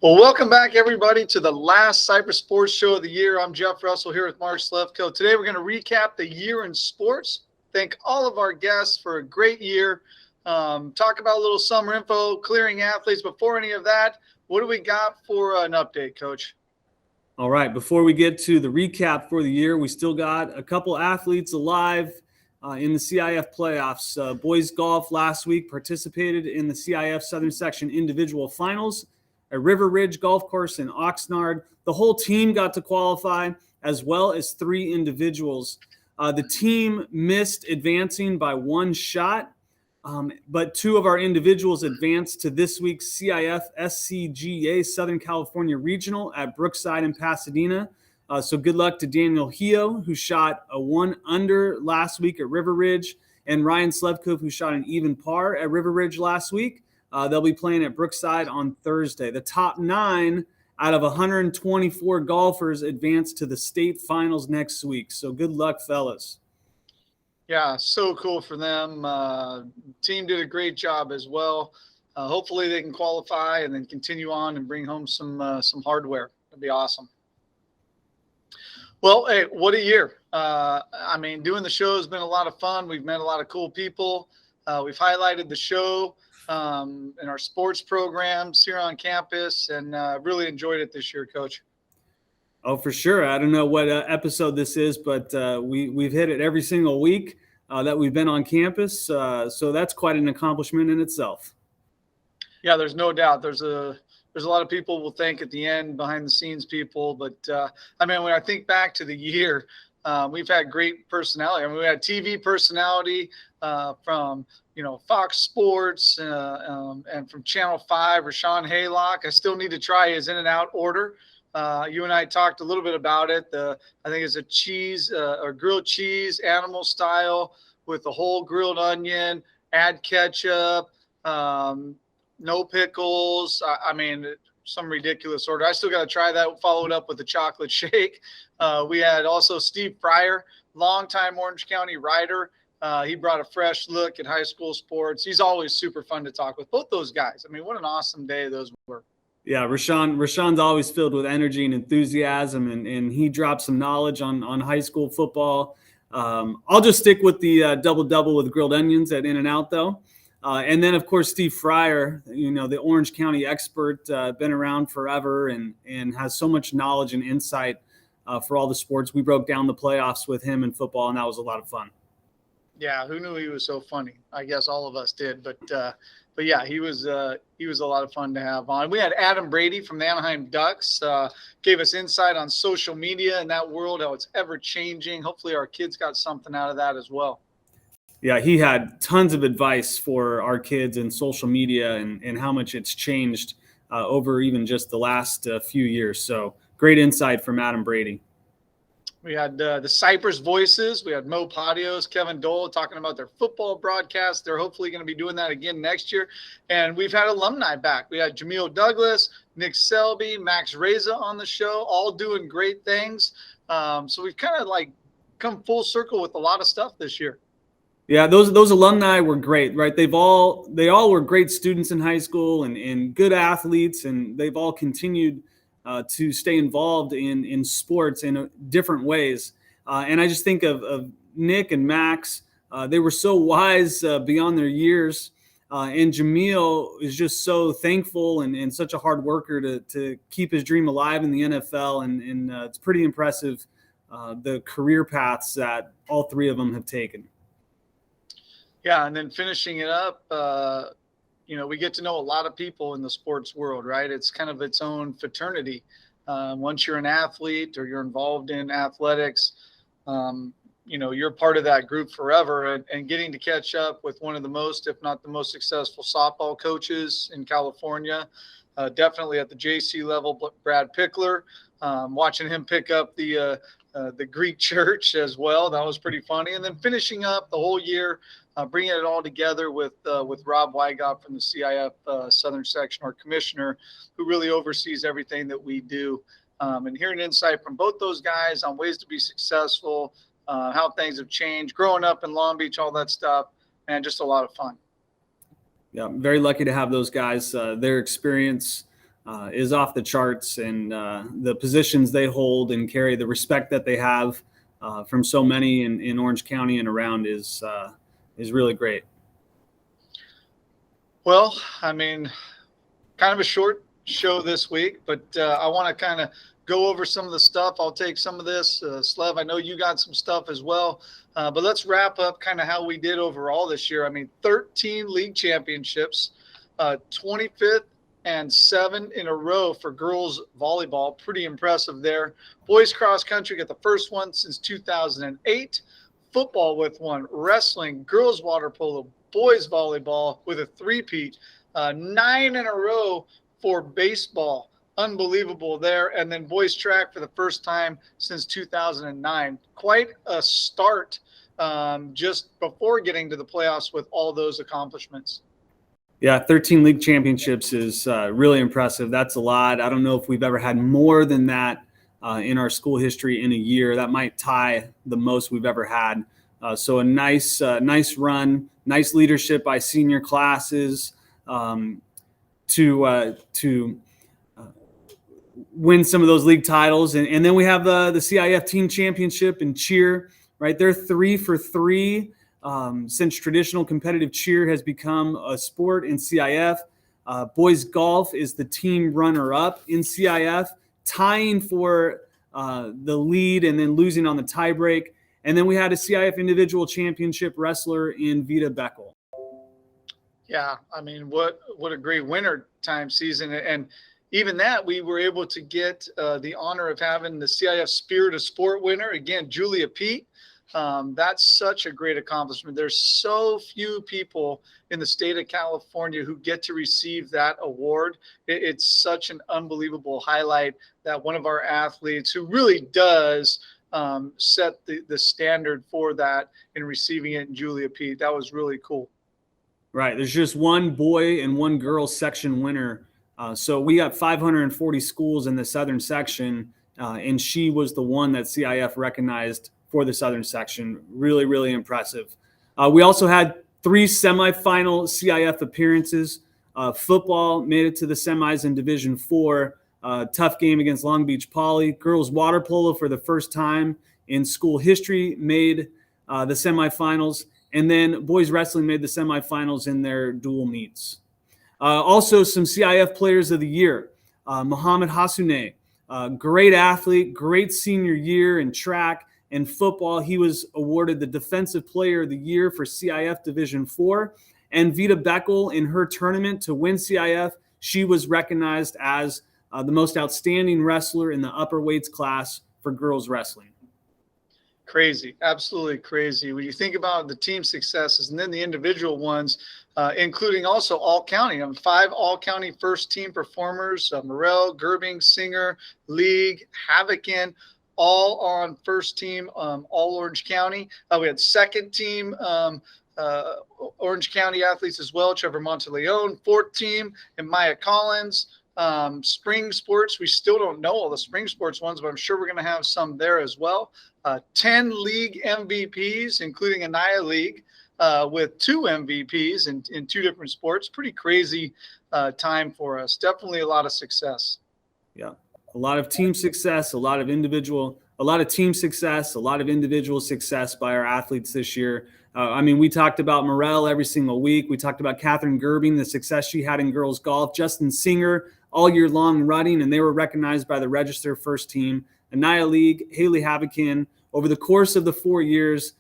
Well, welcome back, everybody, to the last Cypress Sports Show of the year. I'm Jeff Russell here with Mark Slevcove. Today, we're going to recap the year in sports. Thank all of our guests for a great year. Talk about a little summer info, clearing athletes. Before any of that, what do we got for an update, Coach? All right, before we get to the recap for the year, we still got a couple athletes alive in the CIF playoffs. Boys golf last week participated in the CIF Southern Section individual finals at River Ridge Golf Course in Oxnard. The whole team got to qualify, as well as 3 individuals. The team missed advancing by 1 shot, but 2 of our individuals advanced to this week's CIF SCGA Southern California Regional at Brookside in Pasadena. So good luck to Daniel Hio, who shot a 1 under last week at River Ridge, and Ryan Slevcove, who shot an even par at River Ridge last week. They'll be playing at Brookside on Thursday. The top 9 out of 124 golfers advance to the state finals next week. So good luck, fellas. Yeah, so cool for them. Team did a great job as well. Hopefully they can qualify and then continue on and bring home some hardware. That'd be awesome. Well, hey, what a year. Doing the show has been a lot of fun. We've met a lot of cool people. We've highlighted the show in our sports programs here on campus, and really enjoyed it this year, Coach. Oh, for sure. I don't know what episode this is, but we've hit it every single week that we've been on campus. So that's quite an accomplishment in itself. Yeah, there's no doubt. There's a lot of people will think at the end, behind the scenes people, but when I think back to the year, we've had great personality. We had TV personality from Fox Sports and from Channel 5, Rashawn Haylock. I still need to try his In-N-Out order. You and I talked a little bit about it. I think it's a cheese or grilled cheese, animal style, with a whole grilled onion, add ketchup, no pickles. Some ridiculous order. I still got to try that. Follow it up with the chocolate shake. We had also Steve Fryer, longtime Orange County writer. He brought a fresh look at high school sports. He's always super fun to talk with. Both those guys. What an awesome day those were. Yeah, Rashawn's always filled with energy and enthusiasm, and he dropped some knowledge on high school football. I'll just stick with the double-double with grilled onions at In-N-Out, though. And then, of course, Steve Fryer, the Orange County expert, been around forever and has so much knowledge and insight for all the sports. We broke down the playoffs with him in football, and that was a lot of fun. Yeah, who knew he was so funny? I guess all of us did, but yeah, he was a lot of fun to have on. We had Adam Brady from the Anaheim Ducks, gave us insight on social media and that world, how it's ever changing. Hopefully our kids got something out of that as well. Yeah, he had tons of advice for our kids in social media and how much it's changed over even just the last few years. So great insight from Adam Brady. We had the Cypress voices. We had Mo Patios, Kevin Dole talking about their football broadcast. They're hopefully going to be doing that again next year. And we've had alumni back. We had Jameel Douglas, Nick Selby, Max Reza on the show, all doing great things. So we've kind of come full circle with a lot of stuff this year. Yeah, those alumni were great, right? They all were great students in high school and good athletes, and they've all continued to stay involved in sports in different ways. And I just think of Nick and Max. They were so wise beyond their years. And Jameel is just so thankful and such a hard worker to keep his dream alive in the NFL. And it's pretty impressive, the career paths that all 3 of them have taken. Yeah, and then finishing it up, we get to know a lot of people in the sports world, right? It's kind of its own fraternity. Once you're an athlete or you're involved in athletics, you're part of that group forever. And getting to catch up with one of the most, if not the most successful softball coaches in California, definitely at the JC level, Brad Pickler, watching him pick up the Greek church as well. That was pretty funny. And then finishing up the whole year, bringing it all together with Rob Wygott from the CIF Southern Section, our commissioner, who really oversees everything that we do. And hearing insight from both those guys on ways to be successful, how things have changed, growing up in Long Beach, all that stuff, and just a lot of fun. Yeah, I'm very lucky to have those guys. Their experience is off the charts, and the positions they hold and carry, the respect that they have from so many in Orange County and around is really great. Well, I mean, kind of a short show this week, but I want to kind of go over some of the stuff. I'll take some of this. Slev, I know you got some stuff as well, but let's wrap up kind of how we did overall this year. I mean, 13 league championships, 25th and 7 in a row for girls volleyball. Pretty impressive there. Boys cross country got the first one since 2008. Football with one. Wrestling, girls water polo, boys volleyball with a three-peat. 9 in a row for baseball. Unbelievable there. And then boys track for the first time since 2009. Quite a start just before getting to the playoffs with all those accomplishments. Yeah, 13 league championships is really impressive. That's a lot. I don't know if we've ever had more than that in our school history in a year. That might tie the most we've ever had. So a nice run, nice leadership by senior classes to win some of those league titles. And then we have the CIF team championship in cheer, right? They're 3 for 3 since traditional competitive cheer has become a sport in CIF. Boys golf is the team runner-up in CIF, tying for the lead and then losing on the tiebreak. And then we had a CIF individual championship wrestler in Vita Beckel. Yeah, I mean, what a great winter time season. And even that, we were able to get the honor of having the CIF Spirit of Sport winner, again, Julia Pete. That's such a great accomplishment. There's so few people in the state of California who get to receive that award. It's such an unbelievable highlight that one of our athletes who really does set the standard for that in receiving it in Julia Pete. That was really cool. Right. There's just one boy and one girl section winner. So we got 540 schools in the southern section, and she was the one that CIF recognized for the southern section. Really, really impressive. We also had 3 semifinal CIF appearances. Football made it to the semis in Division 4. Tough game against Long Beach Poly. Girls water polo for the first time in school history made the semifinals. And then boys wrestling made the semifinals in their dual meets. Also, some CIF players of the year. Muhammad Hasune, great athlete, great senior year in track and football. He was awarded the Defensive Player of the Year for CIF Division 4. And Vita Beckel, in her tournament to win CIF, she was recognized as the most outstanding wrestler in the upper weights class for girls wrestling. Crazy, absolutely crazy. When you think about the team successes and then the individual ones, including also all-county. 5 all-county first-team performers, Morel, Gerbing, Singer, League, Havocan, all on first team, all Orange County. We had second team Orange County athletes as well, Trevor Monteleone, fourth team, and Maya Collins. Spring sports, we still don't know all the spring sports ones, but I'm sure we're going to have some there as well. 10 league MVPs, including Anaya League, with 2 MVPs in 2 different sports. Pretty crazy time for us. Definitely a lot of success. Yeah. A lot of team success, a lot of team success, a lot of individual success by our athletes this year. I mean, we talked about Morel every single week. We talked about Catherine Gerbing, the success she had in girls golf. Justin Singer, all year long running, and they were recognized by the Register first team. Anaya League, Haley Havocan, over the course of the 4 years,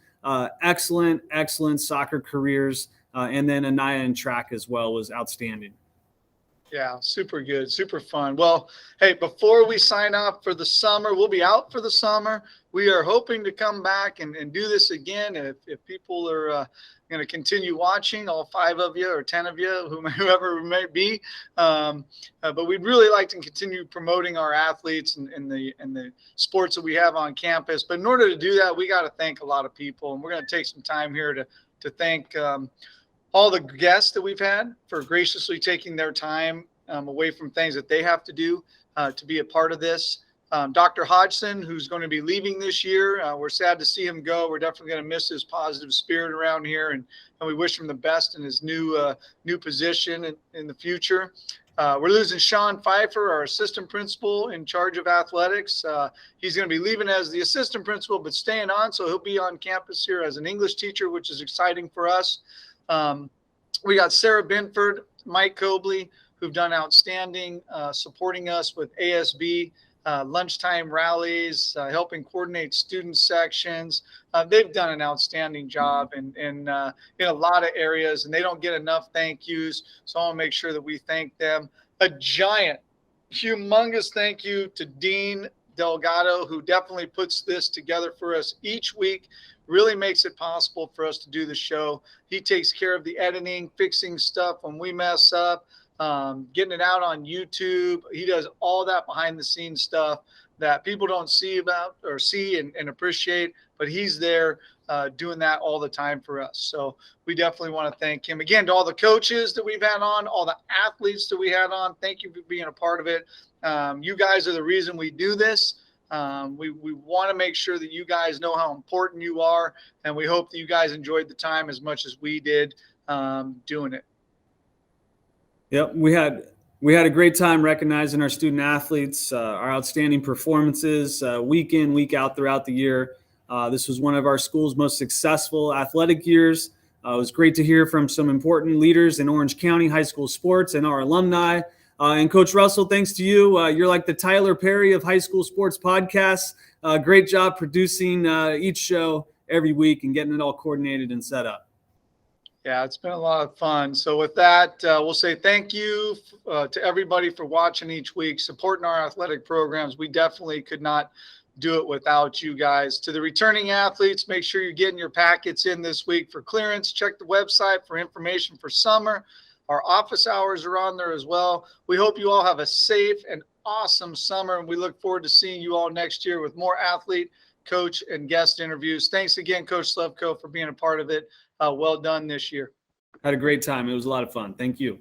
excellent soccer careers. And then Anaya in track as well was outstanding. Yeah, super good, super fun. Well, hey, before we sign off for the summer, we'll be out for the summer. We are hoping to come back and do this again if people are going to continue watching, all 5 of you or 10 of you, whoever it may be. But we'd really like to continue promoting our athletes and the sports that we have on campus. But in order to do that, we got to thank a lot of people, and we're going to take some time here to thank all the guests that we've had for graciously taking their time away from things that they have to do to be a part of this. Dr. Hodgson, who's going to be leaving this year. We're sad to see him go. We're definitely going to miss his positive spirit around here, and we wish him the best in his new position in the future. We're losing Sean Pfeiffer, our assistant principal in charge of athletics. He's going to be leaving as the assistant principal, but staying on. So he'll be on campus here as an English teacher, which is exciting for us. We got Sarah Binford, Mike Cobley, who've done outstanding supporting us with ASB, lunchtime rallies, helping coordinate student sections. They've done an outstanding job in a lot of areas, and they don't get enough thank yous. So I want to make sure that we thank them. A giant, humongous thank you to Dean Delgado, who definitely puts this together for us each week, really makes it possible for us to do the show. He takes care of the editing, fixing stuff when we mess up, getting it out on YouTube. He does all that behind the scenes stuff that people don't see about or see and appreciate, but he's there doing that all the time for us. So we definitely want to thank him. Again, to all the coaches that we've had on, all the athletes that we had on, thank you for being a part of it. You guys are the reason we do this. We want to make sure that you guys know how important you are, and we hope that you guys enjoyed the time as much as we did doing it. Yep, we had a great time recognizing our student athletes, our outstanding performances week in, week out throughout the year. This was one of our school's most successful athletic years. It was great to hear from some important leaders in Orange County high school sports and our alumni. And Coach Russell, thanks to you. You're like the Tyler Perry of high school sports podcasts. Great job producing each show every week and getting it all coordinated and set up. Yeah, it's been a lot of fun. So with that, we'll say thank you to everybody for watching each week, supporting our athletic programs. We definitely could not do it without you guys. To the returning athletes, make sure you're getting your packets in this week for clearance. Check the website for information for summer. Our office hours are on there as well. We hope you all have a safe and awesome summer, and we look forward to seeing you all next year with more athlete, coach, and guest interviews. Thanks again, Coach Slevcove, for being a part of it. Well done this year. Had a great time. It was a lot of fun. Thank you.